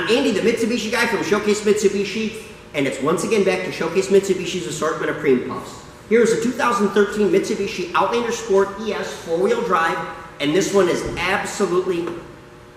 I'm Andy, the Mitsubishi guy from Showcase Mitsubishi, and it's once again back to Showcase Mitsubishi's assortment of cream puffs. Here's a 2013 Mitsubishi Outlander Sport ES four-wheel drive, and this one is absolutely,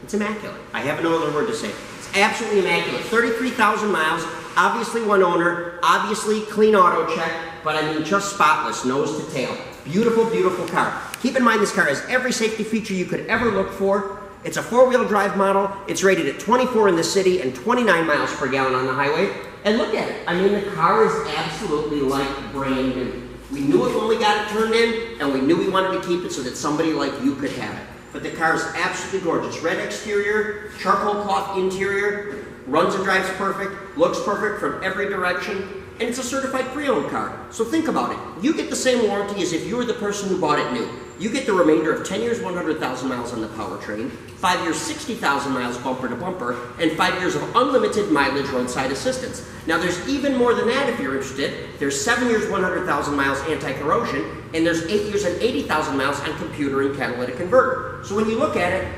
it's immaculate. I have no other word to say. It's absolutely immaculate. 33,000 miles, obviously one owner, obviously clean auto check, but I mean just spotless, nose to tail. Beautiful, beautiful car. Keep in mind this car has every safety feature you could ever look for. It's a four-wheel drive model. It's rated at 24 in the city and 29 miles per gallon on the highway. And look at it. I mean, the car is absolutely like brand new. We knew it when we got it turned in, and we knew we wanted to keep it so that somebody like you could have it. But the car is absolutely gorgeous. Red exterior, charcoal cloth interior, runs and drives perfect, looks perfect from every direction, and it's a certified pre-owned car. So think about it. You get the same warranty as if you were the person who bought it new. You get the remainder of 10 years, 100,000 miles on the powertrain, 5 years, 60,000 miles bumper to bumper, and 5 years of unlimited mileage roadside assistance. Now there's even more than that if you're interested. There's 7 years, 100,000 miles anti-corrosion, and there's 8 years and 80,000 miles on computer and catalytic converter. So when you look at it,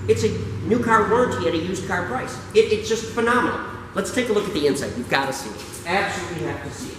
it's a new car warranty at a used car price. It's just phenomenal. Let's take a look at the inside. You've got to see it. Absolutely have to see it.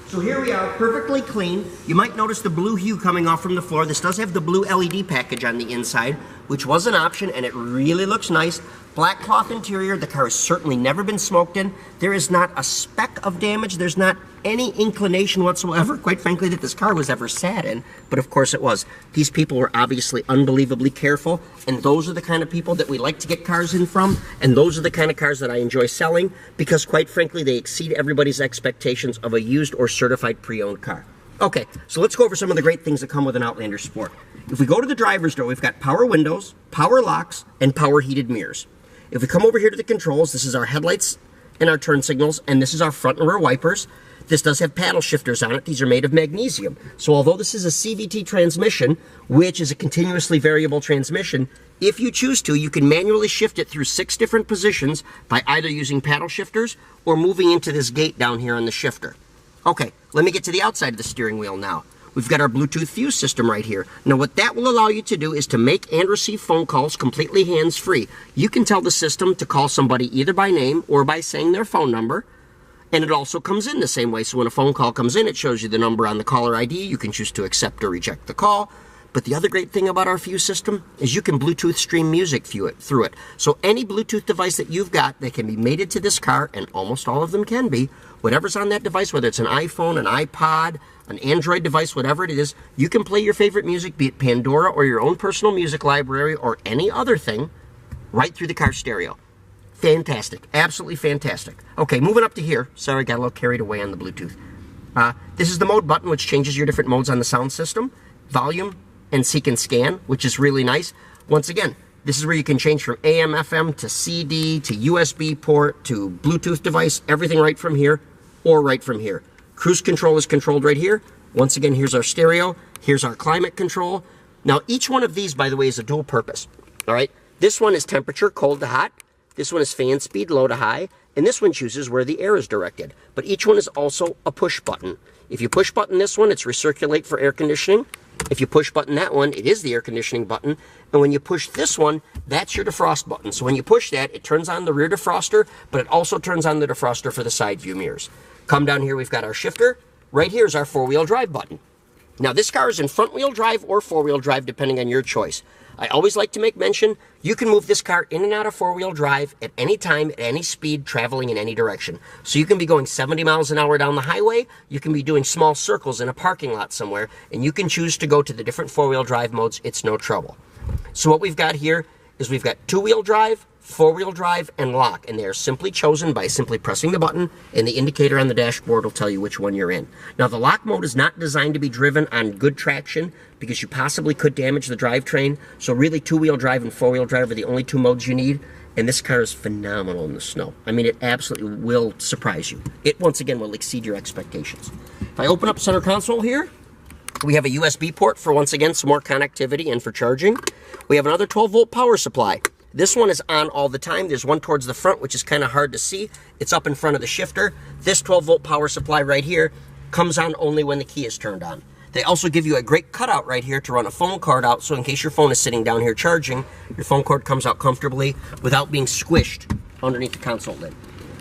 So here we are, perfectly clean. You might notice the blue hue coming off from the floor. This does have the blue LED package on the inside, which was an option, and it really looks nice. Black cloth interior. The car has certainly never been smoked in. There is not a speck of damage. There's not any inclination whatsoever, quite frankly, that this car was ever sat in, but of course it was. These people were obviously unbelievably careful, and those are the kind of people that we like to get cars in from, and those are the kind of cars that I enjoy selling, because quite frankly, they exceed everybody's expectations of a used or certified pre-owned car. Okay, so let's go over some of the great things that come with an Outlander Sport. If we go to the driver's door, we've got power windows, power locks, and power heated mirrors. If we come over here to the controls, this is our headlights and our turn signals, and this is our front and rear wipers. This does have paddle shifters on it. These are made of magnesium. So although this is a CVT transmission, which is a continuously variable transmission, if you choose to, you can manually shift it through 6 different positions by either using paddle shifters or moving into this gate down here on the shifter. Okay, let me get to the outside of the steering wheel now. We've got our Bluetooth fuse system right here. Now what that will allow you to do is to make and receive phone calls completely hands-free. You can tell the system to call somebody either by name or by saying their phone number, and it also comes in the same way. So when a phone call comes in, it shows you the number on the caller ID. You can choose to accept or reject the call. But the other great thing about our fuse system is you can Bluetooth stream music through it. So any Bluetooth device that you've got that can be mated to this car, and almost all of them can be, whatever's on that device, whether it's an iPhone, an iPod, an Android device, whatever it is, you can play your favorite music, be it Pandora or your own personal music library or any other thing, right through the car stereo. Fantastic. Absolutely fantastic. Okay, moving up to here. Sorry, I got a little carried away on the Bluetooth. This is the mode button, which changes your different modes on the sound system. Volume and seek and scan, which is really nice. Once again, this is where you can change from AM, FM to CD to USB port to Bluetooth device, everything right from here or right from here. Cruise control is controlled right here. Once again, here's our stereo. Here's our climate control. Now, each one of these, by the way, is a dual purpose. All right? This one is temperature, cold to hot. This one is fan speed, low to high. And this one chooses where the air is directed. But each one is also a push button. If you push button this one, it's recirculate for air conditioning. If you push button that one, it is the air conditioning button. And when you push this one, that's your defrost button. So when you push that, it turns on the rear defroster, but it also turns on the defroster for the side view mirrors. Come down here, we've got our shifter. Right here is our four-wheel drive button. Now this car is in front-wheel drive or four-wheel drive, depending on your choice. I always like to make mention, you can move this car in and out of four-wheel drive at any time, at any speed, traveling in any direction. So you can be going 70 miles an hour down the highway, you can be doing small circles in a parking lot somewhere, and you can choose to go to the different four-wheel drive modes. It's no trouble. So what we've got here is we've got two-wheel drive, four-wheel drive, and lock, and they are simply chosen by simply pressing the button, and the indicator on the dashboard will tell you which one you're in. Now, the lock mode is not designed to be driven on good traction because you possibly could damage the drivetrain, so really two-wheel drive and four-wheel drive are the only two modes you need, and this car is phenomenal in the snow. I mean, it absolutely will surprise you. It, once again, will exceed your expectations. If I open up center console here, we have a USB port for, once again, some more connectivity and for charging. We have another 12-volt power supply. This one is on all the time. There's one towards the front, which is kind of hard to see. It's up in front of the shifter. This 12-volt power supply right here comes on only when the key is turned on. They also give you a great cutout right here to run a phone card out, so in case your phone is sitting down here charging, your phone cord comes out comfortably without being squished underneath the console lid.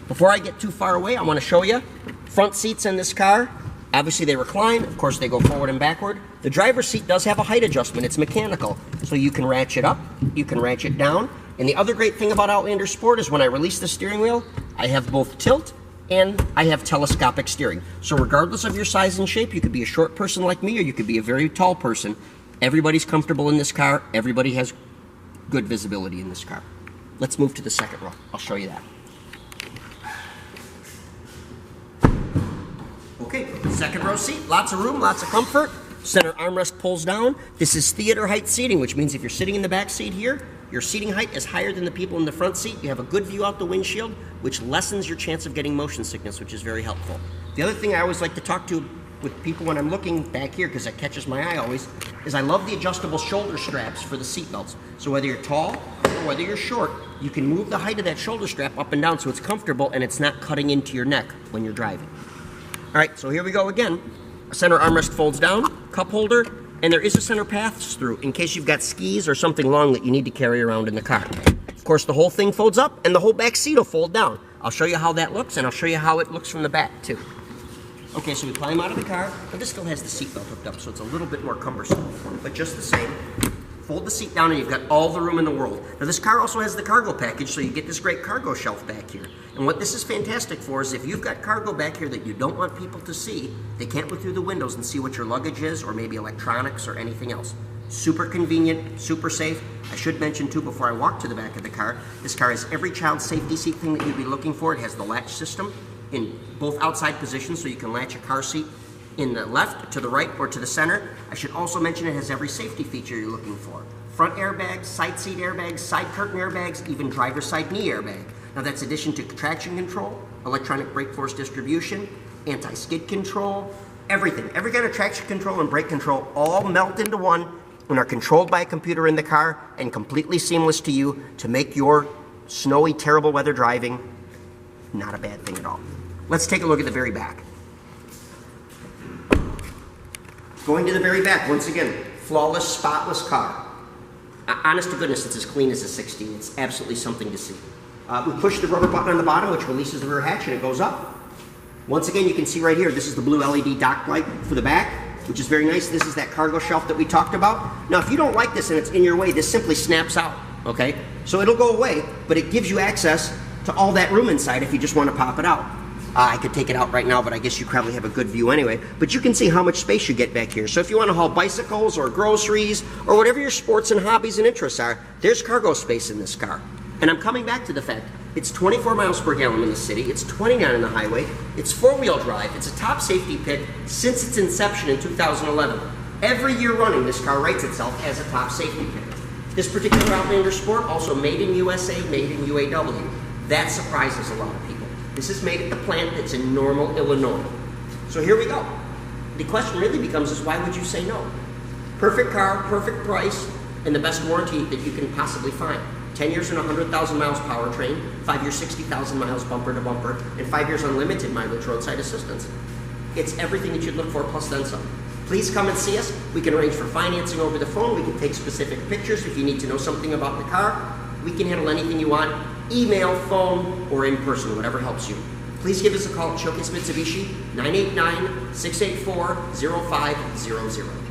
Before I get too far away, I want to show you front seats in this car. Obviously they recline, of course they go forward and backward. The driver's seat does have a height adjustment, it's mechanical, so you can ratchet up, you can ratchet down. And the other great thing about Outlander Sport is when I release the steering wheel, I have both tilt and I have telescopic steering. So regardless of your size and shape, you could be a short person like me or you could be a very tall person. Everybody's comfortable in this car, everybody has good visibility in this car. Let's move to the second row, I'll show you that. Okay, second row seat, lots of room, lots of comfort. Center armrest pulls down. This is theater height seating, which means if you're sitting in the back seat here, your seating height is higher than the people in the front seat. You have a good view out the windshield, which lessens your chance of getting motion sickness, which is very helpful. The other thing I always like to talk to with people when I'm looking back here, because that catches my eye always, is I love the adjustable shoulder straps for the seat belts. So whether you're tall or whether you're short, you can move the height of that shoulder strap up and down so it's comfortable and it's not cutting into your neck when you're driving. All right, so here we go again. Center armrest folds down, cup holder, and there is a center pass-through in case you've got skis or something long that you need to carry around in the car. Of course, the whole thing folds up and the whole back seat will fold down. I'll show you how that looks and I'll show you how it looks from the back too. Okay, so we climb out of the car, but this still has the seat belt hooked up, so it's a little bit more cumbersome. But just the same, fold the seat down and you've got all the room in the world. Now this car also has the cargo package, so you get this great cargo shelf back here. And what this is fantastic for is if you've got cargo back here that you don't want people to see, they can't look through the windows and see what your luggage is or maybe electronics or anything else. Super convenient, super safe. I should mention too before I walk to the back of the car, this car has every child safety seat thing that you'd be looking for. It has the latch system in both outside positions, so you can latch a car seat in the left, to the right, or to the center. I should also mention it has every safety feature you're looking for. Front airbags, side seat airbags, side curtain airbags, even driver's side knee airbag. Now that's addition to traction control, electronic brake force distribution, anti-skid control, everything. Every kind of traction control and brake control all melt into one and are controlled by a computer in the car and completely seamless to you to make your snowy, terrible weather driving not a bad thing at all. Let's take a look at the very back. Going to the very back, once again, flawless, spotless car. Honest to goodness, it's as clean as a 16. It's absolutely something to see. We push the rubber button on the bottom, which releases the rear hatch, and it goes up. Once again, you can see right here, this is the blue LED dock light for the back, which is very nice. This is that cargo shelf that we talked about. Now, if you don't like this and it's in your way, this simply snaps out, okay? So it'll go away, but it gives you access to all that room inside if you just want to pop it out. I could take it out right now, but I guess you probably have a good view anyway. But you can see how much space you get back here. So if you want to haul bicycles or groceries or whatever your sports and hobbies and interests are, there's cargo space in this car. And I'm coming back to the fact, it's 24 miles per gallon in the city, it's 29 on the highway, it's four-wheel drive, it's a top safety pick since its inception in 2011. Every year running, this car rates itself as a top safety pick. This particular Outlander Sport, also made in USA, made in UAW. That surprises a lot of people. This is made at the plant that's in Normal, Illinois. So here we go. The question really becomes is why would you say no? Perfect car, perfect price, and the best warranty that you can possibly find. 10 years and 100,000 miles powertrain, 5 years 60,000 miles bumper to bumper, and 5 years unlimited mileage roadside assistance. It's everything that you'd look for plus then some. Please come and see us. We can arrange for financing over the phone. We can take specific pictures if you need to know something about the car. We can handle anything you want, email, phone, or in person, whatever helps you. Please give us a call at Showcase Mitsubishi, 989-684-0500.